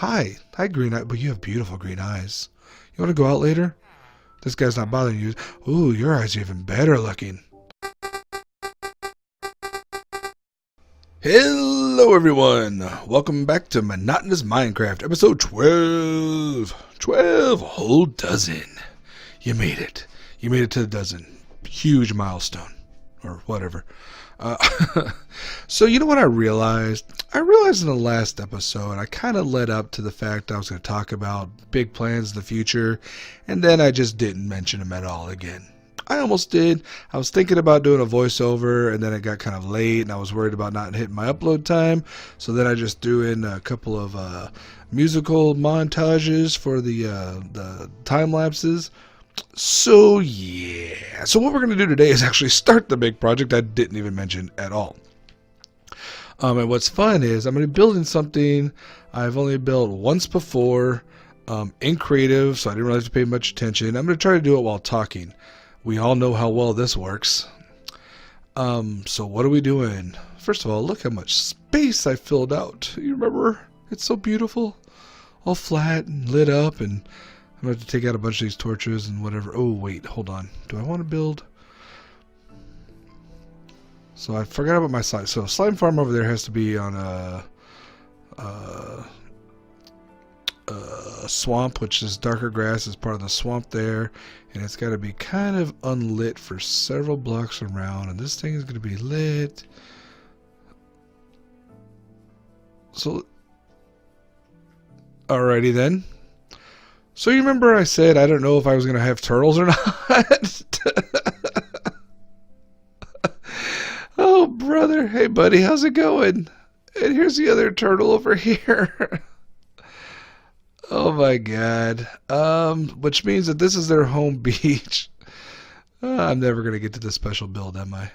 Hi. Hi, green eye. But you have beautiful green eyes. You want to go out later? This guy's not bothering you. Ooh, your eyes are even better looking. Hello, everyone. Welcome back to Monotonous Minecraft, episode 12. 12, a whole dozen. You made it. You made it to the dozen. Huge milestone. Or whatever. So you know what I realized? I realized in the last episode I kind of led up to the fact I was going to talk about big plans in the future, and then I just didn't mention them at all again. I almost did. I was thinking about doing a voiceover, and then it got kind of late, and I was worried about not hitting my upload time, so then I just threw in a couple of musical montages for the time lapses. So yeah, so what we're going to do today is actually start the big project I didn't even mention at all. And what's fun is I'm going to be building something I've only built once before in creative, so I didn't really have to pay much attention. I'm going to try to do it while talking. We all know how well this works. So what are we doing? First of all, look how much space I filled out. You remember? It's so beautiful. All flat and lit up, and I'm going to have to take out a bunch of these torches and whatever. Oh, wait, hold on. Do I want to build? So I forgot about my slime. So slime farm over there has to be on a swamp, which is darker grass is part of the swamp there. And it's got to be kind of unlit for several blocks around. And this thing is going to be lit. So, alrighty then. So you remember I said I don't know if I was going to have turtles or not? Oh, brother. Hey, buddy. How's it going? And here's the other turtle over here. Oh, my God. Which means that this is their home beach. I'm never going to get to the special build, am I?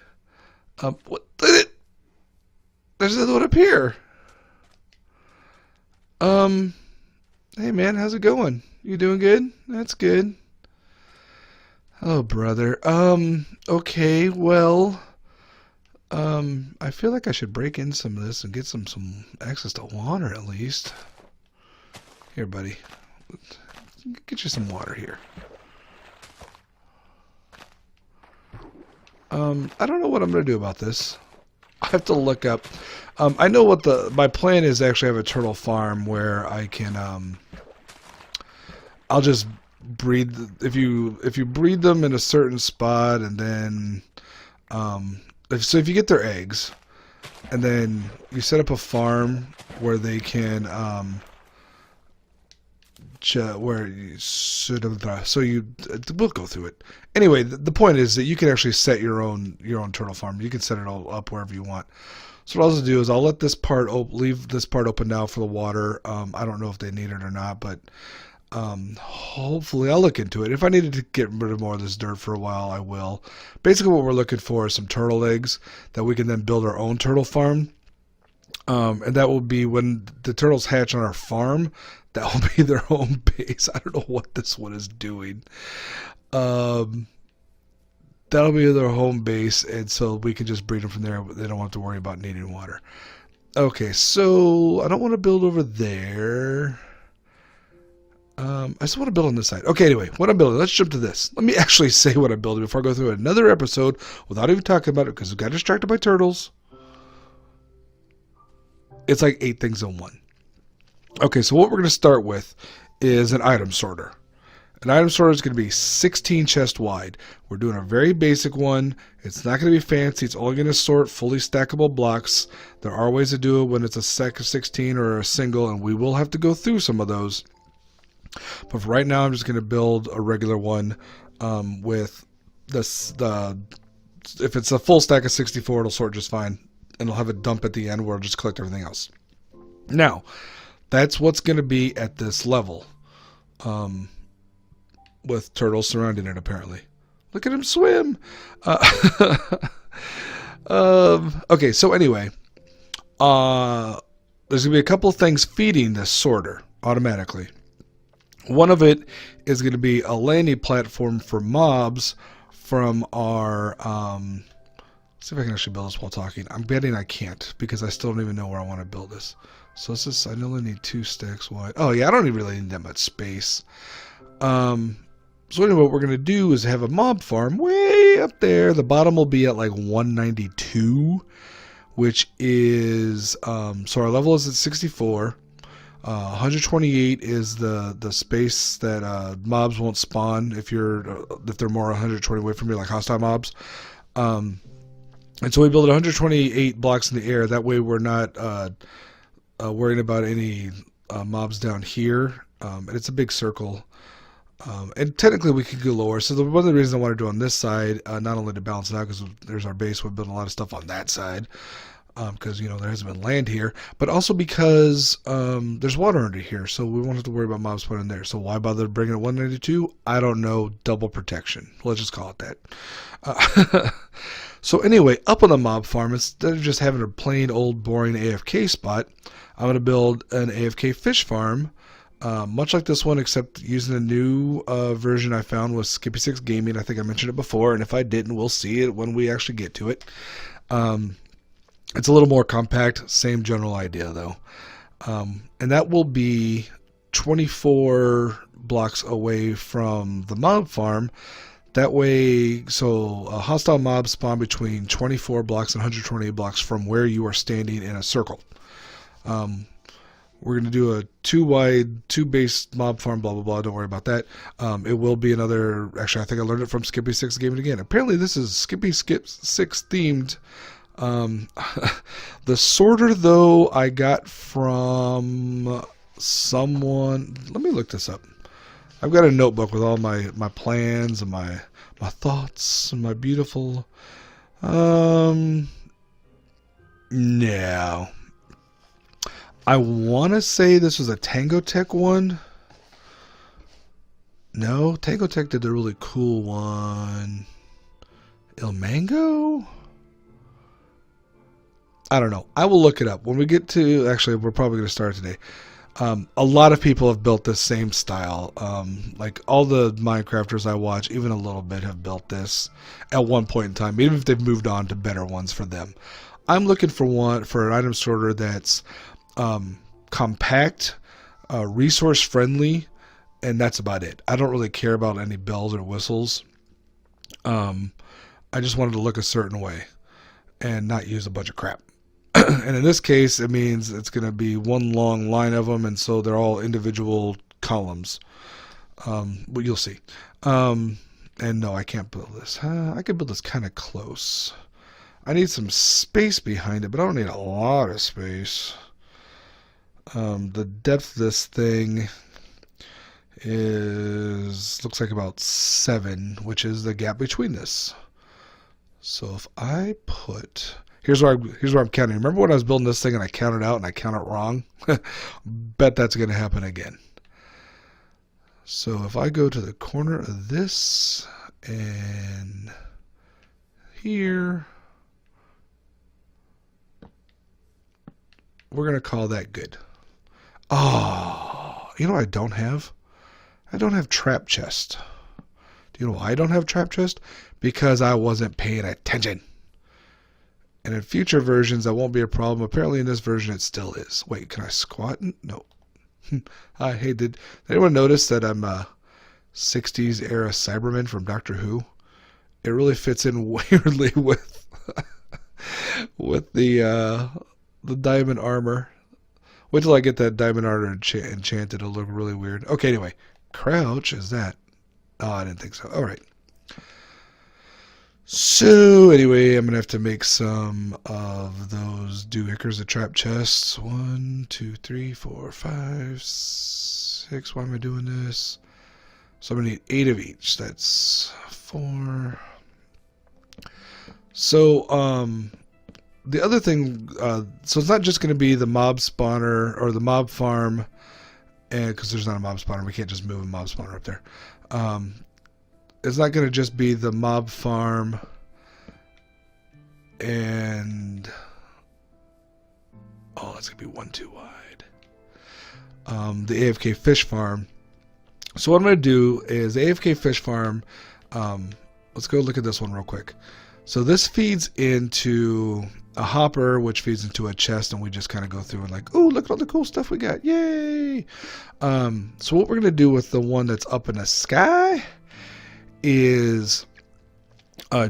What? There's another one up here. Hey, man. How's it going? You doing good? That's good. Oh, brother. Okay, well, I feel like I should break in some of this and get some access to water at least. Here, buddy. Get you some water here. I don't know what I'm going to do about this. I have to look up. I know what my plan is to actually have a turtle farm where I can, I'll just breed, if you breed them in a certain spot, and then if you get their eggs and then you set up a farm where they can where you should have, so we'll go through it anyway. The point is that you can actually set your own turtle farm. You can set it all up wherever you want. So what I'll just do is I'll let this part leave this part open now for the water. I don't know if they need it or not, but hopefully I'll look into it. If I needed to get rid of more of this dirt for a while, I will. Basically what we're looking for is some turtle eggs that we can then build our own turtle farm. And that will be when the turtles hatch on our farm, that will be their home base. I don't know what this one is doing. That'll be their home base, and so we can just breed them from there. They don't have to worry about needing water. Okay, so I don't want to build over there. I just want to build on this side. Okay, anyway, what I'm building, let's jump to this. Let me actually say what I'm building before I go through another episode without even talking about it, because I got distracted by turtles. It's like 8 things in one. Okay, so what we're going to start with is an item sorter. An item sorter is going to be 16 chests wide. We're doing a very basic one. It's not going to be fancy. It's only going to sort fully stackable blocks. There are ways to do it when it's a set of 16 or a single, and we will have to go through some of those. But for right now, I'm just going to build a regular one with this. If it's a full stack of 64, it'll sort just fine, and it'll have a dump at the end where it'll just collect everything else. Now, that's what's going to be at this level, with turtles surrounding it. Apparently, look at him swim. Okay, so anyway, there's going to be a couple of things feeding this sorter automatically. One of it is going to be a landing platform for mobs from our, see if I can actually build this while talking. I'm betting I can't, because I still don't even know where I want to build this. So this is, I only need 2 stacks wide. Oh yeah, I don't even really need that much space. So anyway, what we're going to do is have a mob farm way up there. The bottom will be at like 192, which is, so our level is at 64. 128 is the space that mobs won't spawn if they're more 120 away from you, like hostile mobs. And so we build 128 blocks in the air. That way we're not worrying about any mobs down here. And it's a big circle. And technically we could go lower. So one of the reasons I want to do on this side, not only to balance it out because there's our base, we're building a lot of stuff on that side. Because, you know, there hasn't been land here, but also because there's water under here, so we won't have to worry about mobs spawning there. So why bother bringing it 192? I don't know. Double protection. Let's just call it that. So anyway, up on the mob farm, instead of just having a plain old boring AFK spot, I'm going to build an AFK fish farm, much like this one, except using a new version I found with Skippy6 Gaming. I think I mentioned it before, and if I didn't, we'll see it when we actually get to it. It's a little more compact, same general idea though. And that will be 24 blocks away from the mob farm. That way, so hostile mobs spawn between 24 blocks and 128 blocks from where you are standing in a circle. We're going to do a 2 wide, 2 base mob farm, blah, blah, blah. Don't worry about that. It will be another, actually, I think I learned it from Skippy6 Gaming again. Apparently this is Skippy6 themed. The sorter though I got from someone. Let me look this up. I've got a notebook with all my plans and my thoughts and my beautiful no, I want to say this was a Tango Tech one. No, Tango Tech did a really cool one. Il Mango? I don't know. I will look it up. When we get to... Actually, we're probably going to start today. A lot of people have built this same style. Like all the Minecrafters I watch, even a little bit, have built this at one point in time, even if they've moved on to better ones for them. I'm looking for an item sorter that's compact, resource friendly, and that's about it. I don't really care about any bells or whistles. I just wanted to look a certain way and not use a bunch of crap. And in this case, it means it's going to be one long line of them, and so they're all individual columns. But you'll see. And no, I can't build this. I can build this kind of close. I need some space behind it, but I don't need a lot of space. The depth of this thing looks like about 7, which is the gap between this. So if I put... Here's where I'm counting. Remember when I was building this thing and I counted out and I counted wrong? Bet that's going to happen again. So if I go to the corner of this and here, we're going to call that good. Oh, you know what I don't have? I don't have trap chest. Do you know why I don't have trap chest? Because I wasn't paying attention. And in future versions, that won't be a problem. Apparently in this version, it still is. Wait, can I squat? No. Hey, did anyone notice that I'm a 60s era Cyberman from Doctor Who? It really fits in weirdly with the diamond armor. Wait till I get that diamond armor enchanted. It'll look really weird. Okay, anyway. Crouch, is that? Oh, I didn't think so. All right. So, anyway, I'm going to have to make some of those doohickers, the trap chests. 1, 2, 3, 4, 5, 6. Why am I doing this? So I'm going to need 8 of each. That's 4. So, the other thing, so it's not just going to be the mob spawner or the mob farm, and because there's not a mob spawner, we can't just move a mob spawner up there. It's not going to just be the mob farm and that's going to be 1 too wide. The AFK fish farm. So what I'm going to do is the AFK fish farm, let's go look at this one real quick. So this feeds into a hopper, which feeds into a chest, and we just kind of go through and like, oh, look at all the cool stuff we got. Yay! So what we're going to do with the one that's up in the sky is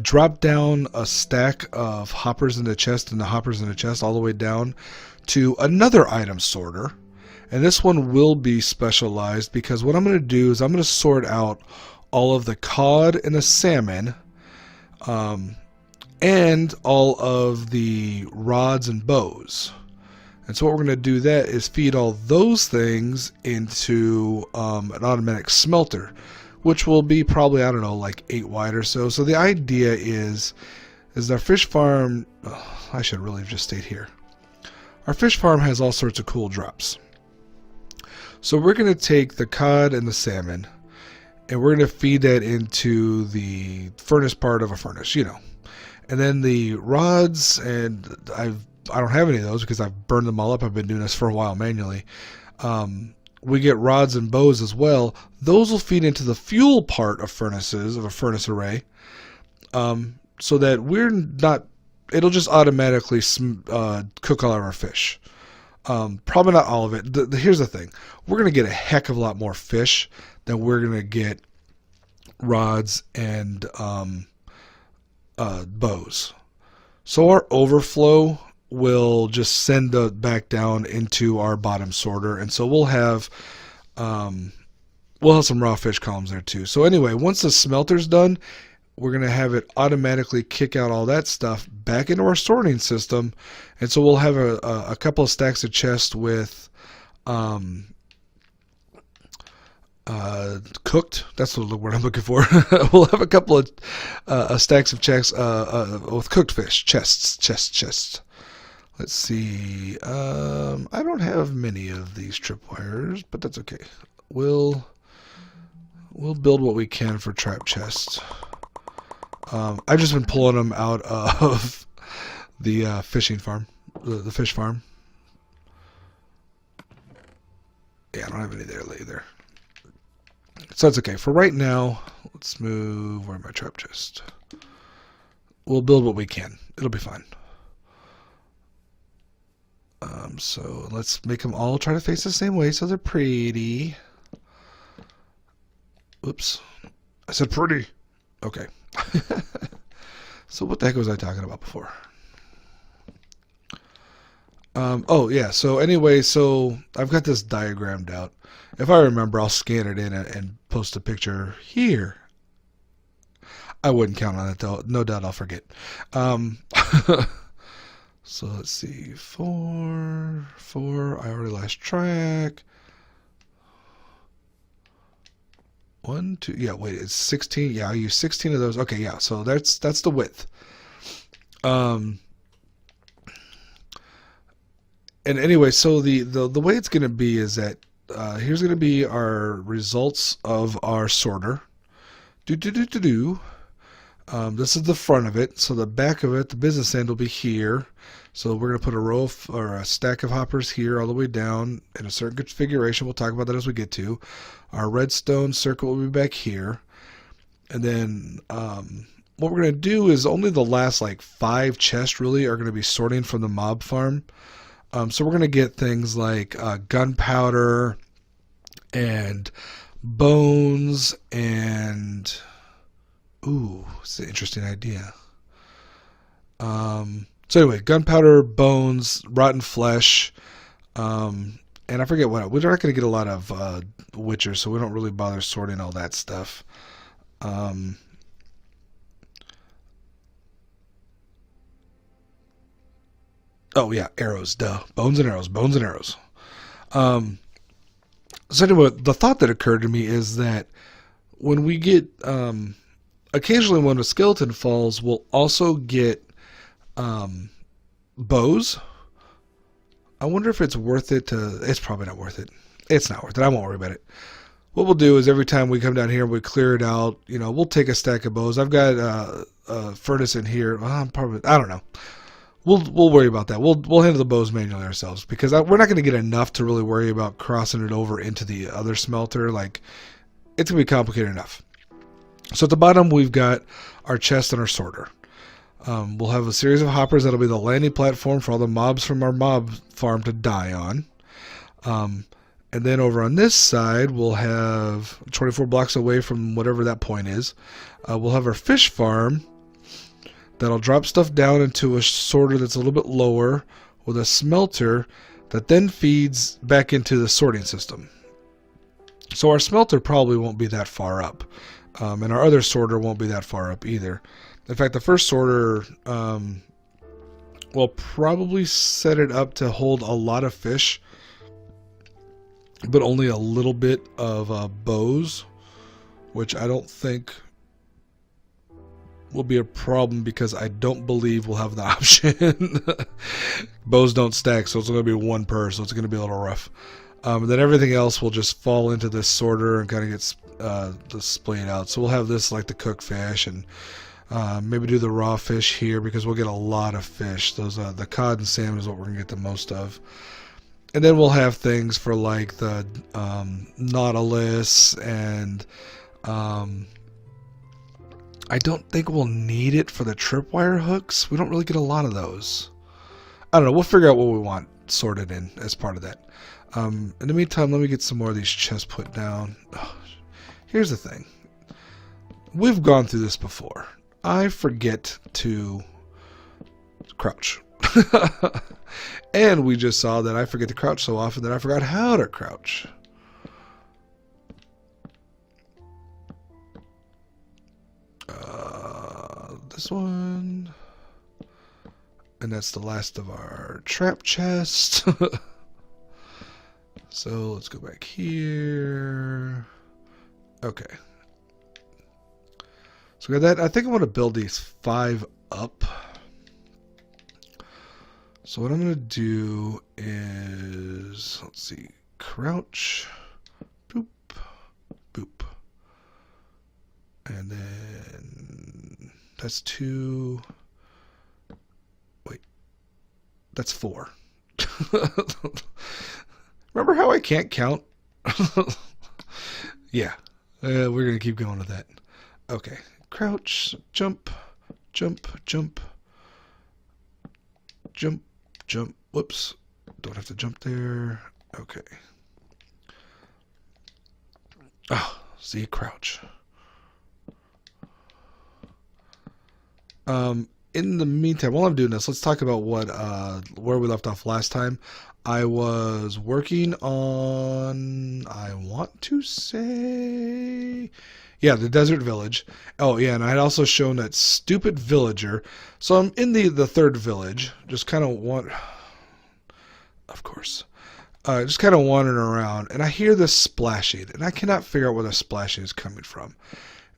drop down a stack of hoppers in the chest and the hoppers in the chest all the way down to another item sorter. And this one will be specialized because what I'm going to do is I'm going to sort out all of the cod and the salmon, and all of the rods and bows. And so what we're going to do that is feed all those things into an automatic smelter, which will be probably, I don't know, like 8 wide or so. So the idea is our fish farm, I should really have just stayed here. Our fish farm has all sorts of cool drops. So we're going to take the cod and the salmon, and we're going to feed that into the furnace part of a furnace, you know. And then the rods, and I don't have any of those because I've burned them all up. I've been doing this for a while manually. We get rods and bows as well. Those will feed into the fuel part of furnaces, of a furnace array, so that we're not, it'll just automatically cook all of our fish. Probably not all of it. Here's the thing. We're going to get a heck of a lot more fish than we're going to get rods and bows. So our overflow will just send it back down into our bottom sorter, and so we'll have some raw fish columns there too. So anyway, once the smelter's done, we're going to have it automatically kick out all that stuff back into our sorting system, and so we'll have a couple of stacks of chests with cooked. That's the word I'm looking for. We'll have a couple of stacks of chests with cooked fish. Chests. Let's see. I don't have many of these tripwires, but that's okay. We'll build what we can for trap chests. I've just been pulling them out of the fishing farm, the fish farm. Yeah, I don't have any there either. So that's okay. For right now, let's move. Where's my trap chest? We'll build what we can. It'll be fine. So let's make them all try to face the same way so they're pretty. Oops. I said pretty. Okay. So what the heck was I talking about before? Oh yeah, so anyway, so I've got this diagrammed out. If I remember, I'll scan it in and post a picture here. I wouldn't count on it though. No doubt I'll forget. So let's see, 4, I already lost track. 1, 2, yeah, wait, it's 16. Yeah, I use 16 of those. Okay, yeah, so that's the width. And anyway, so the way it's going to be is that here's going to be our results of our sorter. This is the front of it. So the back of it, the business end, will be here. So we're going to put a row or a stack of hoppers here all the way down in a certain configuration. We'll talk about that as we get to. Our redstone circle will be back here. And then what we're going to do is only the last like 5 chests really are going to be sorting from the mob farm. So we're going to get things like gunpowder and bones and... Ooh, it's an interesting idea. So anyway, gunpowder, bones, rotten flesh, and I forget what. We're not going to get a lot of witchers, so we don't really bother sorting all that stuff. Oh yeah, arrows, duh. Bones and arrows. So anyway, the thought that occurred to me is that when we get... occasionally when a skeleton falls, we'll also get bows. I wonder if it's worth it to... It's probably not worth it. It's not worth it. I won't worry about it. What we'll do is every time we come down here, we clear it out. You know, we'll take a stack of bows. I've got a furnace in here. I don't know. We'll worry about that. We'll handle the bows manually ourselves because we're not going to get enough to really worry about crossing it over into the other smelter. Like, it's going to be complicated enough. So at the bottom, we've got our chest and our sorter. We'll have a series of hoppers that'll be the landing platform for all the mobs from our mob farm to die on. And then over on this side, we'll have 24 blocks away from whatever that point is. We'll have our fish farm that'll drop stuff down into a sorter that's a little bit lower with a smelter that then feeds back into the sorting system. So our smelter probably won't be that far up. And our other sorter won't be that far up either. In fact, the first sorter will probably set it up to hold a lot of fish, but only a little bit of bows, which I don't think will be a problem because I don't believe we'll have the option. Bows don't stack, so it's going to be one per, so it's going to be a little rough. And then everything else will just fall into this sorter and kind of get displayed out. So we'll have this like the cooked fish, and maybe do the raw fish here because we'll get a lot of fish. Those the cod and salmon is what we're going to get the most of. And then we'll have things for like the Nautilus, and I don't think we'll need it for the tripwire hooks. We don't really get a lot of those. I don't know. We'll figure out what we want sorted in as part of that. In the meantime, let me get some more of these chests put down. Here's the thing. We've gone through this before. I forget to crouch. And we just saw that I forget to crouch so often that I forgot how to crouch. This one. And that's the last of our trap chest. So let's go back here. Okay. So we got that. I think I want to build these 5 up. So what I'm going to do is, let's see, crouch, boop, boop. And then that's 2. Wait, that's 4. Remember how I can't count? Yeah, we're going to keep going with that. Okay, crouch, jump, jump, jump, jump, jump. Whoops, don't have to jump there. Okay. Oh, see, crouch. In the meantime, while I'm doing this, let's talk about what where we left off last time. I was working on, I want to say, yeah, the desert village. Oh, yeah, and I had also shown that stupid villager. So I'm in the 3rd village, just kind of of course, just kind of wandering around, and I hear this splashing, and I cannot figure out where the splashing is coming from.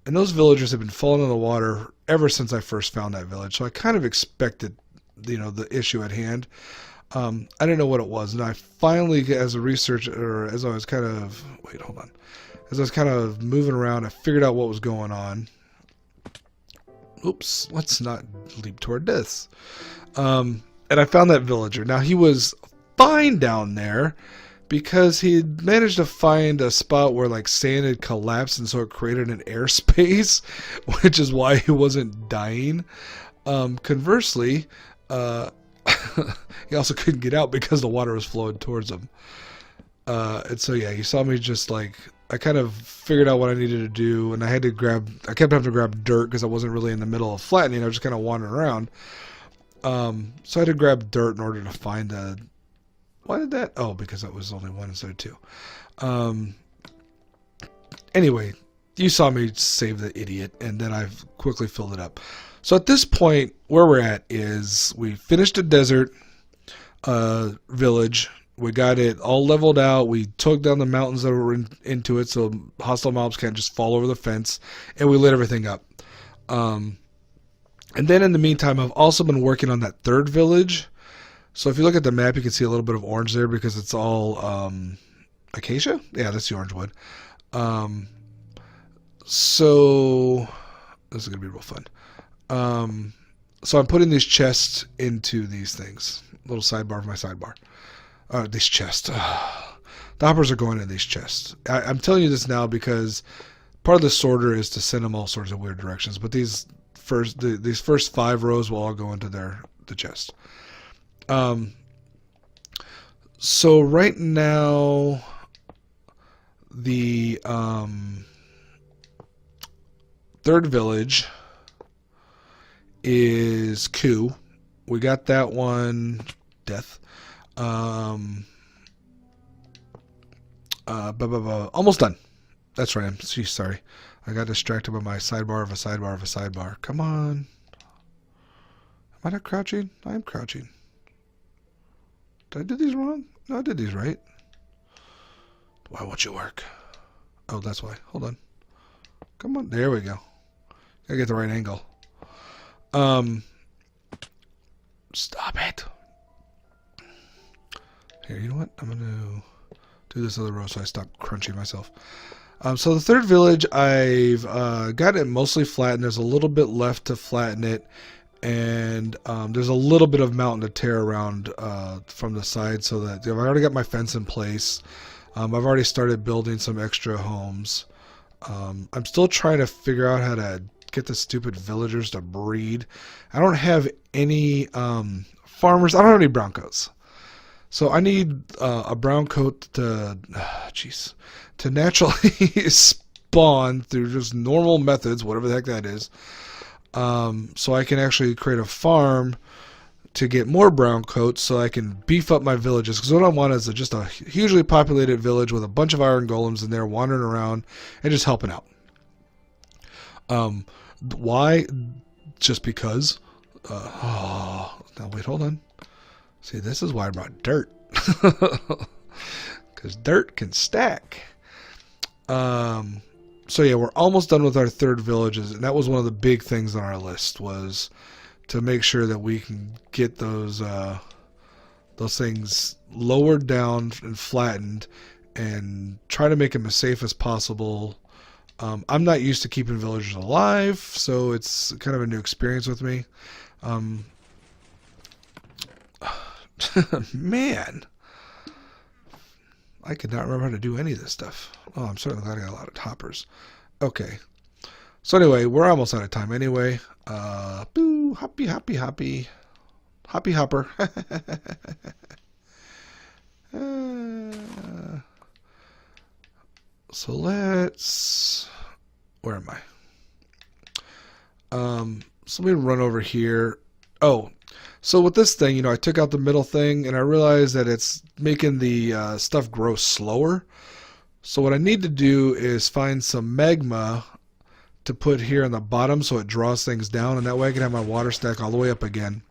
And those villagers have been falling in the water ever since I first found that village, so I kind of expected, the issue at hand. I didn't know what it was, and I finally, as a researcher, or as I was kind of, as I was kind of moving around, I figured out what was going on. Oops, let's not leap toward this. And I found that villager. Now, he was fine down there because he had managed to find a spot where like sand had collapsed, and so it created an airspace, which is why he wasn't dying. Conversely, he also couldn't get out because the water was flowing towards him. And so yeah, he saw me just like, I kind of figured out what I needed to do, and I kept having to grab dirt because I wasn't really in the middle of flattening. I was just kind of wandering around. So I had to grab dirt in order to find why did that? Oh, because that was only 1 instead of 2. Anyway, you saw me save the idiot, and then I've quickly filled it up. So at this point, where we're at is we finished a desert village. We got it all leveled out. We took down the mountains that were into it, so hostile mobs can't just fall over the fence, and we lit everything up. And then in the meantime, I've also been working on that 3rd village. So if you look at the map, you can see a little bit of orange there because it's all acacia. Yeah, that's the orange wood. So this is going to be real fun. So I'm putting these chests into these things. Little sidebar for my sidebar. These chests. The hoppers are going in these chests. I'm telling you this now because part of the sorter is to send them all sorts of weird directions. But these these first 5 rows will all go into the chest. So right now, the third village is Ku. We got that one. Death. Almost done. That's right. Geez, sorry. I got distracted by my sidebar of a sidebar of a sidebar. Come on. Am I not crouching? I am crouching. Did I do these wrong? No, I did these right. Why won't you work? Oh, that's why. Hold on. Come on. There we go. Gotta get the right angle. Stop it. Here, you know what? I'm gonna do this other row so I stop crunching myself. So the third village, I've got it mostly flattened. There's a little bit left to flatten it, and there's a little bit of mountain to tear around from the side, so that I've already got my fence in place. I've already started building some extra homes. I'm still trying to figure out how to get the stupid villagers to breed. I don't have any farmers. I don't have any brown coats. So I need a brown coat to naturally spawn through just normal methods, whatever the heck that is. So I can actually create a farm to get more brown coats so I can beef up my villages. Because what I want is just a hugely populated village with a bunch of iron golems in there wandering around and just helping out. Why? Just because. Now wait, hold on. See, this is why I brought dirt. Because dirt can stack. So yeah, we're almost done with our third villages, and that was one of the big things on our list, was to make sure that we can get those things lowered down and flattened, and try to make them as safe as possible. I'm not used to keeping villagers alive, so it's kind of a new experience with me. Man, I could not remember how to do any of this stuff. Oh, I'm certainly glad I got a lot of hoppers. Okay. So anyway, we're almost out of time anyway. Boo, hoppy, hoppy, hoppy. Hoppy hopper. So let's... Where am I? So let me run over here. Oh, so with this thing, I took out the middle thing, and I realized that it's making the stuff grow slower. So what I need to do is find some magma to put here on the bottom so it draws things down, and that way I can have my water stack all the way up again.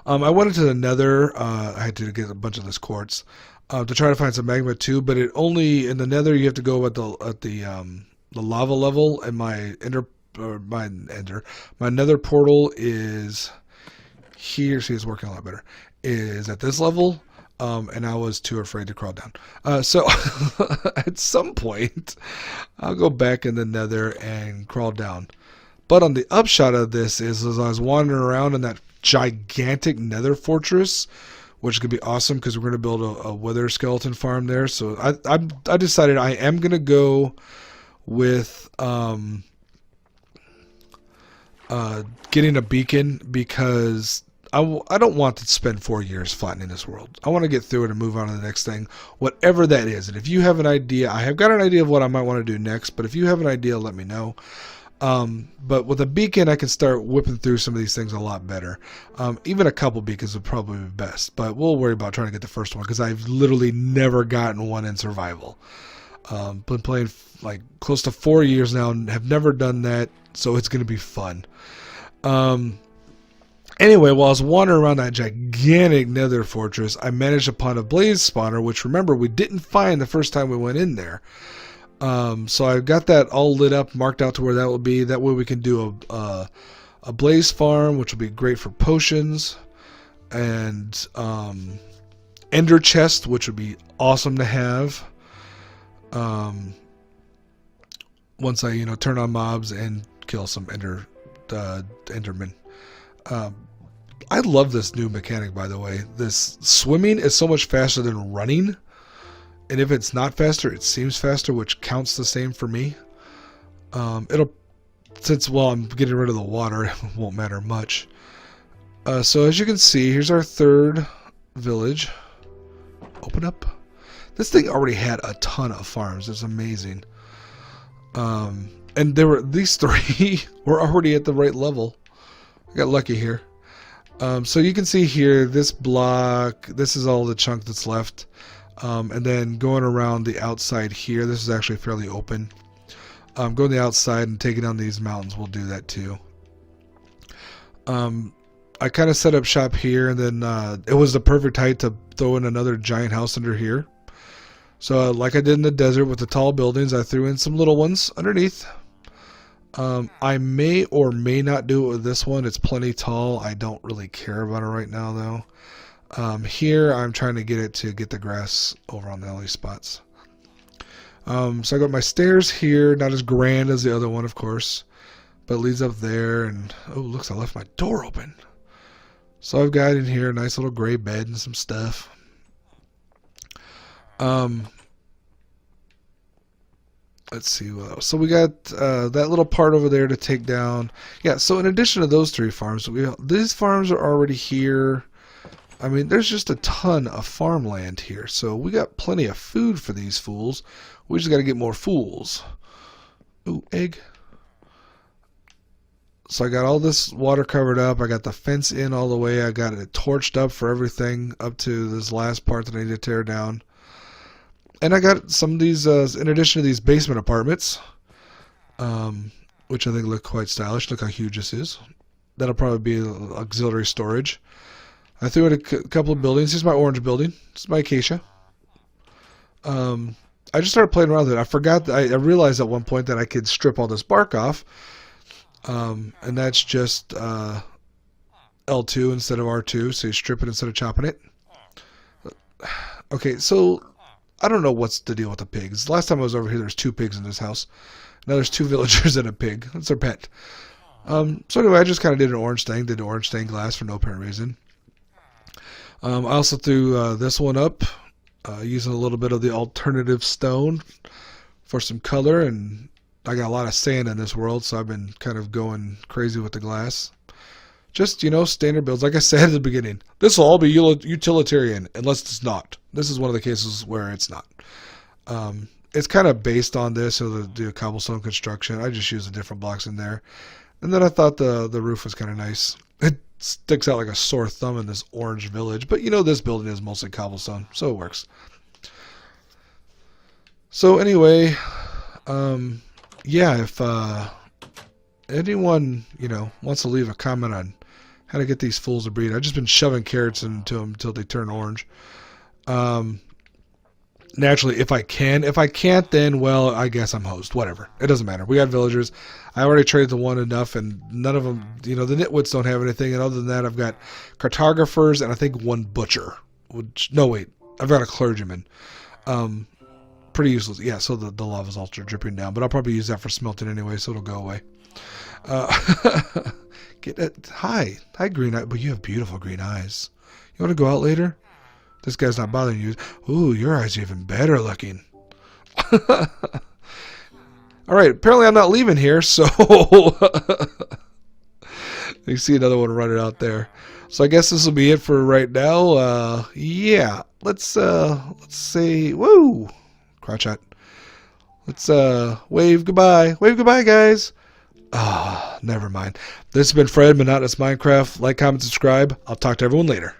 I went into the nether. I had to get a bunch of this quartz to try to find some magma too, but it only in the nether you have to go at the lava level, and my nether portal is here. See, it's working a lot better. Is at this level, and I was too afraid to crawl down. So at some point, I'll go back in the nether and crawl down. But on the upshot of this is, as I was wandering around in that gigantic nether fortress, which could be awesome because we're going to build a wither skeleton farm there. So I decided I am going to go with getting a beacon, because I don't want to spend 4 years flattening this world. I want to get through it and move on to the next thing, whatever that is. And if you have an idea, I have got an idea of what I might want to do next, but if you have an idea, let me know. But with a beacon, I can start whipping through some of these things a lot better. Even a couple beacons would probably be best, but we'll worry about trying to get the first one, because I've literally never gotten one in survival. Been playing like close to 4 years now and have never done that, so it's going to be fun. Anyway, while I was wandering around that gigantic nether fortress, I managed upon a blaze spawner, which, remember, we didn't find the first time we went in there. So I've got that all lit up, marked out to where that will be. That way we can do a blaze farm, which will be great for potions, and ender chest, which would be awesome to have. Once I turn on mobs and kill some endermen. I love this new mechanic, by the way. This swimming is so much faster than running. And if it's not faster, it seems faster, which counts the same for me. It'll since, well, I'm getting rid of the water, it won't matter much. So as you can see, here's our third village. Open up. This thing already had a ton of farms. It's amazing. And these three were already at the right level. I got lucky here. So you can see here, this block, this is all the chunk that's left. And then going around the outside here, this is actually fairly open. Going the outside and taking down these mountains will do that too. I kind of set up shop here, and then it was the perfect height to throw in another giant house under here. So like I did in the desert with the tall buildings, I threw in some little ones underneath. I may or may not do it with this one. It's plenty tall. I don't really care about it right now though. Here I'm trying to get it to get the grass over on the alley spots. So I got my stairs here, not as grand as the other one of course, but it leads up there, and oh looks, I left my door open. So I've got in here a nice little gray bed and some stuff. Let's see what else. So we got that little part over there to take down. Yeah, so in addition to those three farms, these farms are already here. I mean, there's just a ton of farmland here. So we got plenty of food for these fools. We just got to get more fools. Ooh, egg. So I got all this water covered up. I got the fence in all the way. I got it torched up for everything up to this last part that I need to tear down. And I got some of these, in addition to these basement apartments, which I think look quite stylish. Look how huge this is. That'll probably be auxiliary storage. I threw in a couple of buildings. Here's my orange building. This is my acacia. I just started playing around with it. I forgot that I realized at one point that I could strip all this bark off. And that's just L2 instead of R2. So you strip it instead of chopping it. Okay, so I don't know what's the deal with the pigs. Last time I was over here, there's 2 pigs in this house. Now there's 2 villagers and a pig. That's their pet. So anyway, I just kind of did an orange thing. Did orange stained glass for no apparent reason. I also threw this one up using a little bit of the alternative stone for some color. And I got a lot of sand in this world, so I've been kind of going crazy with the glass. Just, you know, standard builds. Like I said at the beginning, this will all be utilitarian unless it's not. This is one of the cases where it's not. It's kind of based on this, so the cobblestone construction. I just used the different blocks in there. And then I thought the roof was kind of nice. It sticks out like a sore thumb in this orange village. But, you know, this building is mostly cobblestone, so it works. So, anyway, yeah, if anyone, you know, wants to leave a comment on how to get these fools to breed. I've just been shoving carrots into them until they turn orange. Naturally, if I can. If I can't, then, well, I guess I'm host. Whatever. It doesn't matter. We got villagers. I already traded the one enough, and none of them, you know, the nitwits don't have anything. And other than that, I've got cartographers and I think 1 butcher. No, wait. I've got a clergyman. Pretty useless. Yeah, so the lava's also dripping down. But I'll probably use that for smelting anyway, so it'll go away. Get it. Hi, green eye. But you have beautiful green eyes. You want to go out later? This guy's not bothering you. Ooh, your eyes are even better looking. All right. Apparently, I'm not leaving here, so you see another one running out there. So I guess this will be it for right now. Yeah. Let's say woo. Crouch out. Let's wave goodbye. Wave goodbye, guys. Ah, never mind. This has been Fred, Monotonous Minecraft. Like, comment, subscribe. I'll talk to everyone later.